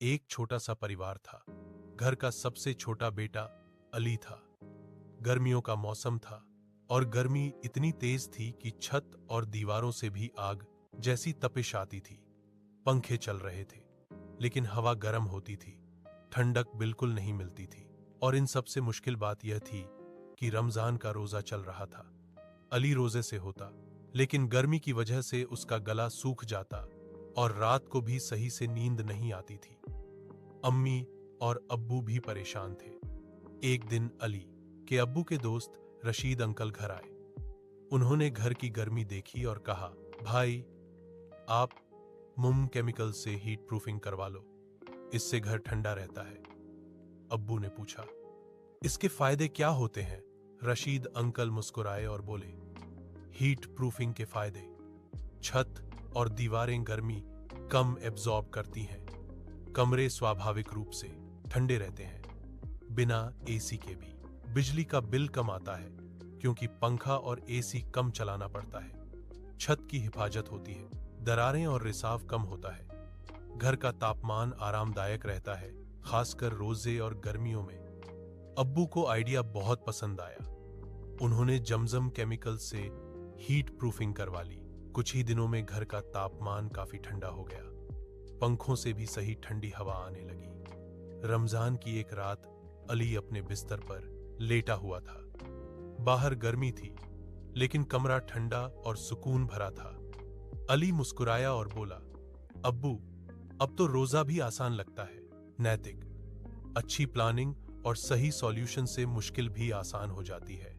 एक छोटा सा परिवार था। घर का सबसे छोटा बेटा अली था। गर्मियों का मौसम था और गर्मी इतनी तेज थी कि छत और दीवारों से भी आग जैसी तपिश आती थी। पंखे चल रहे थे लेकिन हवा गर्म होती थी, ठंडक बिल्कुल नहीं मिलती थी। और इन सबसे मुश्किल बात यह थी कि रमजान का रोजा चल रहा था। अली रोजे से होता लेकिन गर्मी की वजह से उसका गला सूख जाता और रात को भी सही से नींद नहीं आती थी। अम्मी और अब्बू भी परेशान थे। एक दिन अली के अब्बू के दोस्त रशीद अंकल घर आए। उन्होंने घर की गर्मी देखी और कहा, भाई आप मुम केमिकल से हीट प्रूफिंग करवा लो, इससे घर ठंडा रहता है। अब्बू ने पूछा, इसके फायदे क्या होते हैं? रशीद अंकल मुस्कुराए और बोले, हीट प्रूफिंग के फायदे, छत और दीवारें गर्मी कम एब्जॉर्ब करती हैं। कमरे स्वाभाविक रूप से ठंडे रहते हैं, बिना एसी के भी। बिजली का बिल कम आता है क्योंकि पंखा और एसी कम चलाना पड़ता है। छत की हिफाजत होती है, दरारें और रिसाव कम होता है। घर का तापमान आरामदायक रहता है, खासकर रोजे और गर्मियों में। अब्बू को आइडिया बहुत पसंद आया। उन्होंने जमजम केमिकल से हीट प्रूफिंग करवा ली। कुछ ही दिनों में घर का तापमान काफी ठंडा हो गया। पंखों से भी सही ठंडी हवा आने लगी। रमजान की एक रात अली अपने बिस्तर पर लेटा हुआ था। बाहर गर्मी थी लेकिन कमरा ठंडा और सुकून भरा था। अली मुस्कुराया और बोला, अब्बू अब तो रोजा भी आसान लगता है। नैतिक, अच्छी प्लानिंग और सही सॉल्यूशन से मुश्किल भी आसान हो जाती है।